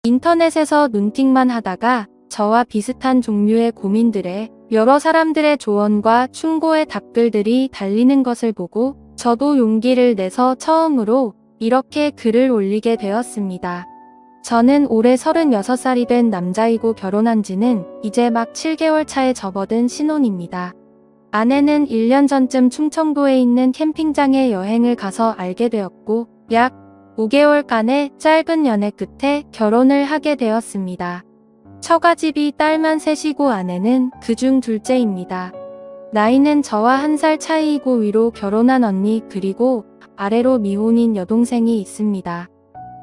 인터넷에서 눈팅만 하다가 저와 비슷한 종류의 고민들에 여러 사람들의 조언과 충고의 답글들이 달리는 것을 보고 저도 용기를 내서 처음으로 이렇게 글을 올리게 되었습니다. 저는 올해 36살이 된 남자이고 결혼한 지는 이제 막 7개월 차에 접어든 신혼입니다. 아내는 1년 전쯤 충청도에 있는 캠핑장에 여행을 가서 알게 되었고 약 5개월간의 짧은 연애 끝에 결혼을 하게 되었습니다. 처가집이 딸만 셋이고 아내는 그중 둘째입니다. 나이는 저와 1살 차이이고 위로 결혼한 언니 그리고 아래로 미혼인 여동생이 있습니다.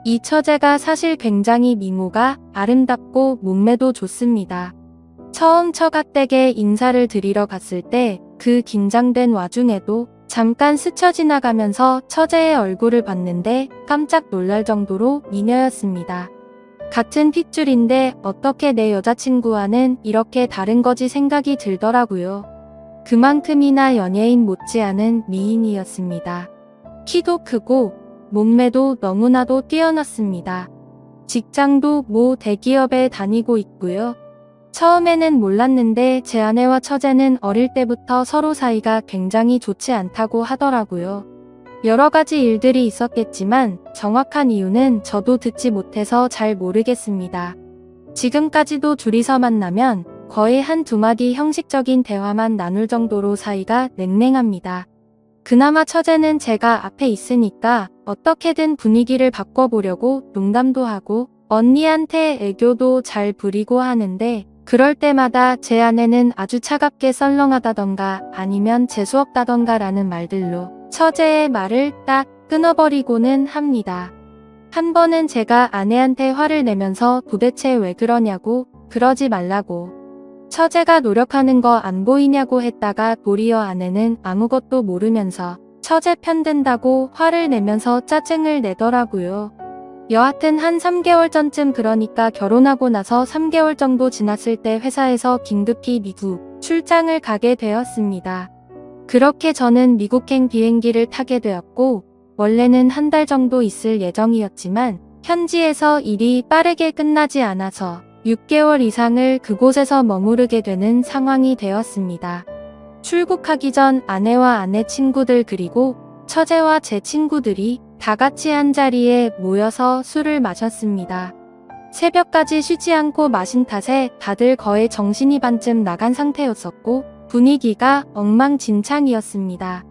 이 처제가 사실 굉장히 미모가 아름답고 몸매도 좋습니다. 처음 처가댁에 인사를 드리러 갔을 때 그 긴장된 와중에도 잠깐 스쳐 지나가면서 처제의 얼굴을 봤는데 깜짝 놀랄 정도로 미녀였습니다. 같은 핏줄인데 어떻게 내 여자친구와는 이렇게 다른 거지 생각이 들더라고요. 그만큼이나 연예인 못지않은 미인이었습니다. 키도 크고 몸매도 너무나도 뛰어났습니다. 직장도 모 대기업에 다니고 있고요. 처음에는 몰랐는데 제 아내와 처제는 어릴 때부터 서로 사이가 굉장히 좋지 않다고 하더라고요. 여러 가지 일들이 있었겠지만 정확한 이유는 저도 듣지 못해서 잘 모르겠습니다. 지금까지도 둘이서 만나면 거의 한두 마디 형식적인 대화만 나눌 정도로 사이가 냉랭합니다. 그나마 처제는 제가 앞에 있으니까 어떻게든 분위기를 바꿔보려고 농담도 하고 언니한테 애교도 잘 부리고 하는데 그럴 때마다 제 아내는 아주 차갑게 썰렁하다던가 아니면 재수없다던가 라는 말들로 처제의 말을 딱 끊어버리고는 합니다. 한 번은 제가 아내한테 화를 내면서 도대체 왜 그러냐고 그러지 말라고 처제가 노력하는 거 안 보이냐고 했다가 도리어 아내는 아무것도 모르면서 처제 편든다고 화를 내면서 짜증을 내더라고요. 여하튼 한 3개월 전쯤 그러니까 결혼하고 나서 3개월 정도 지났을 때 회사에서 긴급히 미국 출장을 가게 되었습니다. 그렇게 저는 미국행 비행기를 타게 되었고 원래는 한 달 정도 있을 예정이었지만 현지에서 일이 빠르게 끝나지 않아서 6개월 이상을 그곳에서 머무르게 되는 상황이 되었습니다. 출국하기 전 아내와 아내 친구들 그리고 처제와 제 친구들이 다 같이 한자리에 모여서 술을 마셨습니다. 새벽까지 쉬지 않고 마신 탓에 다들 거의 정신이 반쯤 나간 상태였었고 분위기가 엉망진창이었습니다.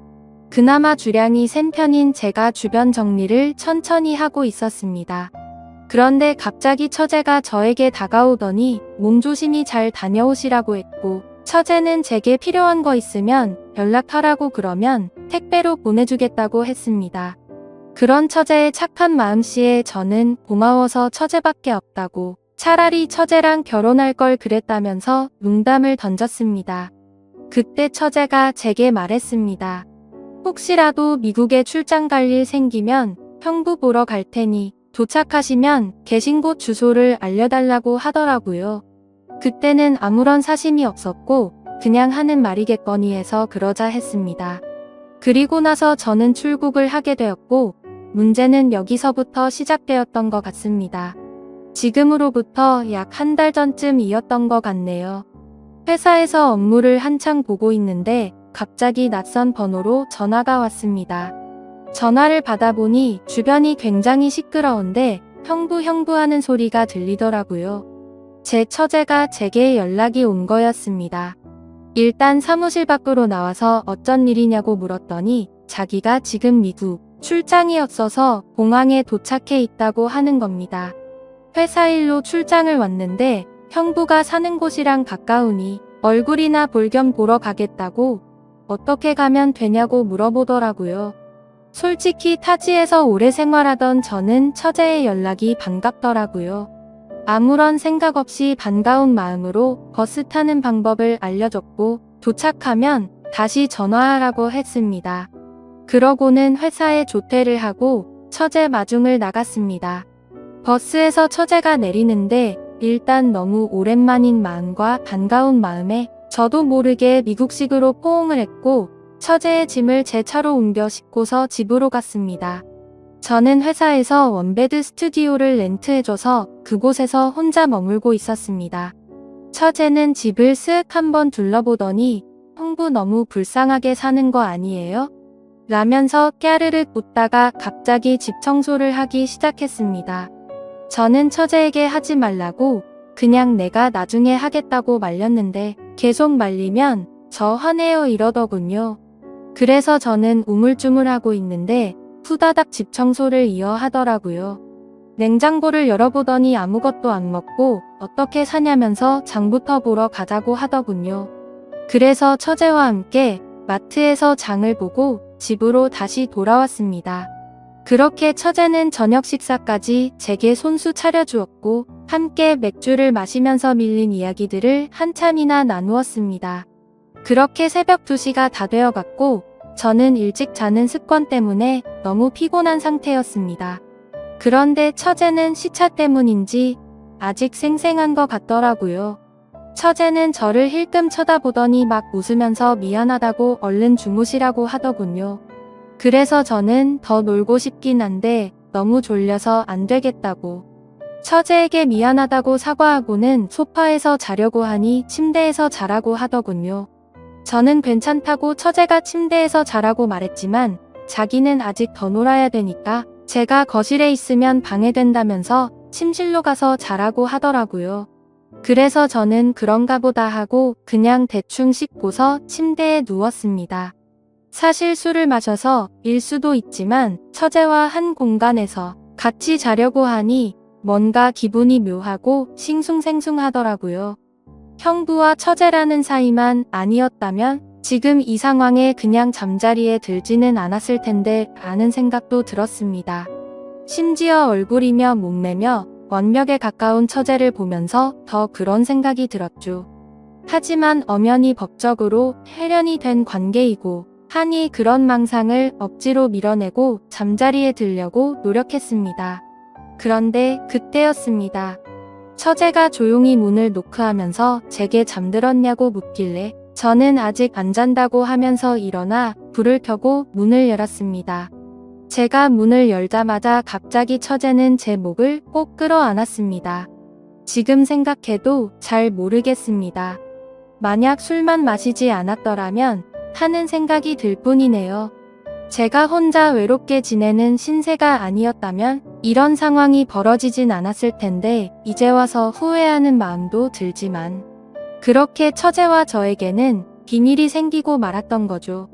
그나마 주량이 센 편인 제가 주변 정리를 천천히 하고 있었습니다. 그런데 갑자기 처제가 저에게 다가오더니 몸조심히 잘 다녀오시라고 했고 처제는 제게 필요한 거 있으면 연락하라고 그러면 택배로 보내주겠다고 했습니다. 그런 처제의 착한 마음씨에 저는 고마워서 처제밖에 없다고 차라리 처제랑 결혼할 걸 그랬다면서 농담을 던졌습니다. 그때 처제가 제게 말했습니다. 혹시라도 미국에 출장 갈 일 생기면 형부 보러 갈 테니 도착하시면 계신 곳 주소를 알려달라고 하더라고요. 그때는 아무런 사심이 없었고 그냥 하는 말이겠거니 해서 그러자 했습니다. 그리고 나서 저는 출국을 하게 되었고 문제는 여기서부터 시작되었던 것 같습니다. 지금으로부터 약 한 달 전쯤이었던 것 같네요. 회사에서 업무를 한창 보고 있는데 갑자기 낯선 번호로 전화가 왔습니다. 전화를 받아보니 주변이 굉장히 시끄러운데 형부 하는 소리가 들리더라고요. 제 처제가 제게 연락이 온 거였습니다. 일단 사무실 밖으로 나와서 어쩐 일이냐고 물었더니 자기가 지금 미국 출장이었어서 공항에 도착해 있다고 하는 겁니다. 회사 일로 출장을 왔는데 형부가 사는 곳이랑 가까우니 얼굴이나 볼 겸 보러 가겠다고 어떻게 가면 되냐고 물어보더라고요. 솔직히 타지에서 오래 생활하던 저는 처제의 연락이 반갑더라고요. 아무런 생각 없이 반가운 마음으로 버스 타는 방법을 알려줬고 도착하면 다시 전화하라고 했습니다. 그러고는 회사에 조퇴를 하고 처제 마중을 나갔습니다. 버스에서 처제가 내리는데 일단 너무 오랜만인 마음과 반가운 마음에 저도 모르게 미국식으로 포옹을 했고 처제의 짐을 제 차로 옮겨 싣고서 집으로 갔습니다. 저는 회사에서 원베드 스튜디오를 렌트해줘서 그곳에서 혼자 머물고 있었습니다. 처제는 집을 쓱 한번 둘러보더니 형부 너무 불쌍하게 사는 거 아니에요? 라면서 깨르륵 웃다가 갑자기 집 청소를 하기 시작했습니다. 저는 처제에게 하지 말라고 그냥 내가 나중에 하겠다고 말렸는데 계속 말리면 저 화내요 이러더군요. 그래서 저는 우물쭈물하고 있는데 후다닥 집 청소를 이어 하더라고요. 냉장고를 열어보더니 아무것도 안 먹고 어떻게 사냐면서 장부터 보러 가자고 하더군요. 그래서 처제와 함께 마트에서 장을 보고 집으로 다시 돌아왔습니다. 그렇게 처제는 저녁 식사까지 제게 손수 차려주었고 함께 맥주를 마시면서 밀린 이야기들을 한참이나 나누었습니다. 그렇게 새벽 2시가 다 되어갔고 저는 일찍 자는 습관 때문에 너무 피곤한 상태였습니다. 그런데 처제는 시차 때문인지 아직 쌩쌩한 것 같더라고요. 처제는 저를 힐끔 쳐다보더니 막 웃으면서 미안하다고 얼른 주무시라고 하더군요. 그래서 저는 더 놀고 싶긴 한데 너무 졸려서 안 되겠다고. 처제에게 미안하다고 사과하고는 소파에서 자려고 하니 침대에서 자라고 하더군요. 저는 괜찮다고 처제가 침대에서 자라고 말했지만 자기는 아직 더 놀아야 되니까 제가 거실에 있으면 방해된다면서 침실로 가서 자라고 하더라고요. 그래서 저는 그런가 보다 하고 그냥 대충 씻고서 침대에 누웠습니다. 사실 술을 마셔서 일 수도 있지만 처제와 한 공간에서 같이 자려고 하니 뭔가 기분이 묘하고 싱숭생숭하더라고요. 형부와 처제라는 사이만 아니었다면 지금 이 상황에 그냥 잠자리에 들지는 않았을 텐데 라는 생각도 들었습니다. 심지어 얼굴이며 몸매며 완벽에 가까운 처제를 보면서 더 그런 생각이 들었죠. 하지만 엄연히 법적으로 해련이 된 관계이고 하니 그런 망상을 억지로 밀어내고 잠자리에 들려고 노력했습니다. 그런데 그때였습니다. 처제가 조용히 문을 노크하면서 제게 잠들었냐고 묻길래 저는 아직 안 잔다고 하면서 일어나 불을 켜고 문을 열었습니다. 제가 문을 열자마자 갑자기 처제는 제 목을 꼭 끌어안았습니다. 지금 생각해도 잘 모르겠습니다. 만약 술만 마시지 않았더라면 하는 생각이 들 뿐이네요. 제가 혼자 외롭게 지내는 신세가 아니었다면 이런 상황이 벌어지진 않았을 텐데 이제 와서 후회하는 마음도 들지만 그렇게 처제와 저에게는 비밀이 생기고 말았던 거죠.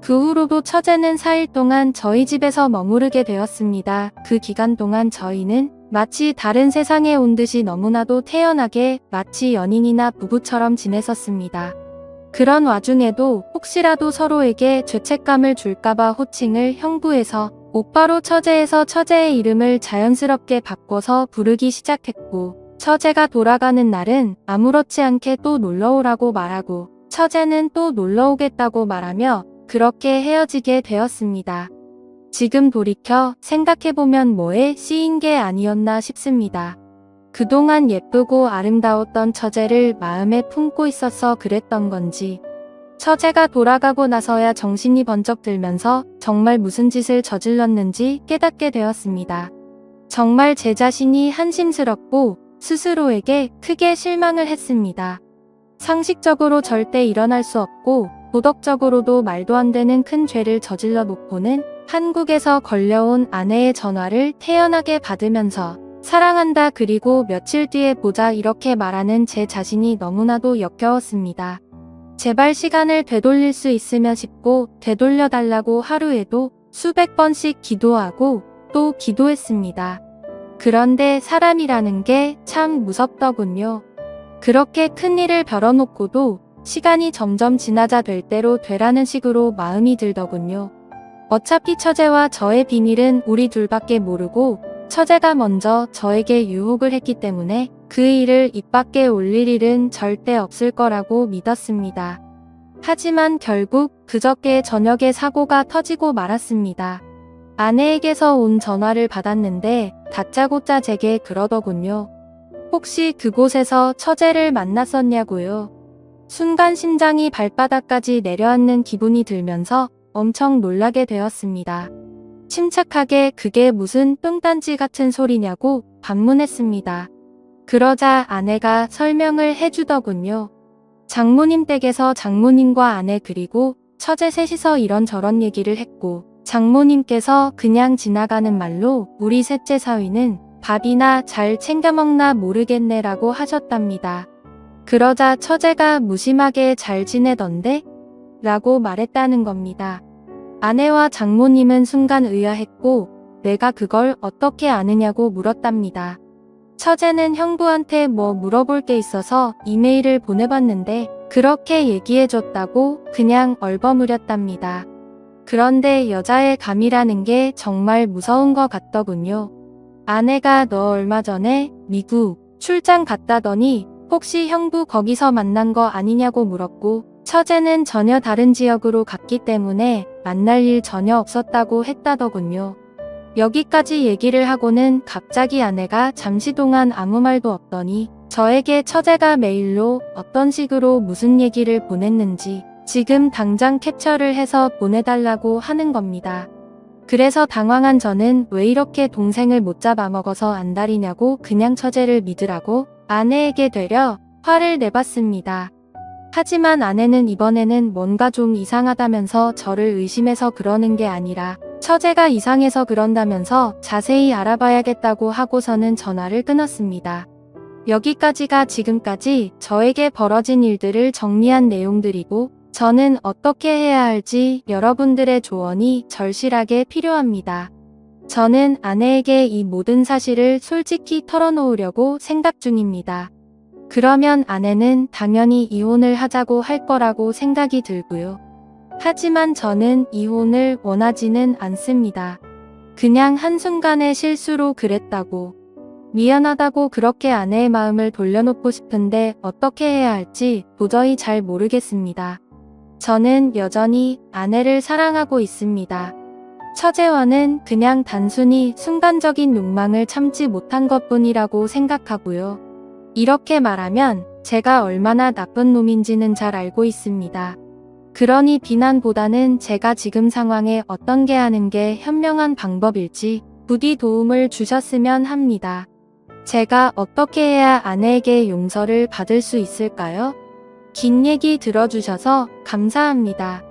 그 후로도 처제는 4일 동안 저희 집에서 머무르게 되었습니다. 그 기간 동안 저희는 마치 다른 세상에 온 듯이 너무나도 태연하게 마치 연인이나 부부처럼 지냈었습니다. 그런 와중에도 혹시라도 서로에게 죄책감을 줄까봐 호칭을 형부에서 오빠로 처제에서 처제의 이름을 자연스럽게 바꿔서 부르기 시작했고 처제가 돌아가는 날은 아무렇지 않게 또 놀러오라고 말하고 처제는 또 놀러오겠다고 말하며 그렇게 헤어지게 되었습니다. 지금 돌이켜 생각해보면 뭐에 씌인 게 아니었나 싶습니다. 그동안 예쁘고 아름다웠던 처제를 마음에 품고 있어서 그랬던 건지 처제가 돌아가고 나서야 정신이 번쩍 들면서 정말 무슨 짓을 저질렀는지 깨닫게 되었습니다. 정말 제 자신이 한심스럽고 스스로에게 크게 실망을 했습니다. 상식적으로 절대 일어날 수 없고 도덕적으로도 말도 안 되는 큰 죄를 저질러 놓고는 한국에서 걸려온 아내의 전화를 태연하게 받으면서 사랑한다 그리고 며칠 뒤에 보자 이렇게 말하는 제 자신이 너무나도 역겨웠습니다. 제발 시간을 되돌릴 수 있으면 싶고 되돌려달라고 하루에도 수백 번씩 기도하고 또 기도했습니다. 그런데 사람이라는 게 참 무섭더군요. 그렇게 큰일을 벌어놓고도 시간이 점점 지나자 될 대로 되라는 식으로 마음이 들더군요. 어차피 처제와 저의 비밀은 우리 둘밖에 모르고 처제가 먼저 저에게 유혹을 했기 때문에 그 일을 입 밖에 올릴 일은 절대 없을 거라고 믿었습니다. 하지만 결국 그저께 저녁에 사고가 터지고 말았습니다. 아내에게서 온 전화를 받았는데 다짜고짜 제게 그러더군요. 혹시 그곳에서 처제를 만났었냐고요. 순간 심장이 발바닥까지 내려앉는 기분이 들면서 엄청 놀라게 되었습니다. 침착하게 그게 무슨 뚱딴지 같은 소리냐고 반문했습니다. 그러자 아내가 설명을 해주더군요. 장모님 댁에서 장모님과 아내 그리고 처제 셋이서 이런저런 얘기를 했고 장모님께서 그냥 지나가는 말로 우리 셋째 사위는 밥이나 잘 챙겨 먹나 모르겠네라고 하셨답니다. 그러자 처제가 무심하게 잘 지내던데? 라고 말했다는 겁니다. 아내와 장모님은 순간 의아했고 내가 그걸 어떻게 아느냐고 물었답니다. 처제는 형부한테 뭐 물어볼 게 있어서 이메일을 보내봤는데 그렇게 얘기해줬다고 그냥 얼버무렸답니다. 그런데 여자의 감이라는 게 정말 무서운 것 같더군요. 아내가 너 얼마 전에 미국 출장 갔다더니 혹시 형부 거기서 만난 거 아니냐고 물었고 처제는 전혀 다른 지역으로 갔기 때문에 만날 일 전혀 없었다고 했다더군요. 여기까지 얘기를 하고는 갑자기 아내가 잠시 동안 아무 말도 없더니 저에게 처제가 메일로 어떤 식으로 무슨 얘기를 보냈는지 지금 당장 캡처를 해서 보내달라고 하는 겁니다. 그래서 당황한 저는 왜 이렇게 동생을 못 잡아먹어서 안달이냐고 그냥 처제를 믿으라고 아내에게 되려 화를 내봤습니다. 하지만 아내는 이번에는 뭔가 좀 이상하다면서 저를 의심해서 그러는 게 아니라 처제가 이상해서 그런다면서 자세히 알아봐야겠다고 하고서는 전화를 끊었습니다. 여기까지가 지금까지 저에게 벌어진 일들을 정리한 내용들이고 저는 어떻게 해야 할지 여러분들의 조언이 절실하게 필요합니다. 저는 아내에게 이 모든 사실을 솔직히 털어놓으려고 생각 중입니다. 그러면 아내는 당연히 이혼을 하자고 할 거라고 생각이 들고요. 하지만 저는 이혼을 원하지는 않습니다. 그냥 한순간의 실수로 그랬다고, 미안하다고 그렇게 아내의 마음을 돌려놓고 싶은데 어떻게 해야 할지 도저히 잘 모르겠습니다. 저는 여전히 아내를 사랑하고 있습니다. 처제와는 그냥 단순히 순간적인 욕망을 참지 못한 것뿐이라고 생각하고요. 이렇게 말하면 제가 얼마나 나쁜 놈인지는 잘 알고 있습니다. 그러니 비난보다는 제가 지금 상황에 어떤 게 하는 게 현명한 방법일지 부디 도움을 주셨으면 합니다. 제가 어떻게 해야 아내에게 용서를 받을 수 있을까요? 긴 얘기 들어주셔서 감사합니다.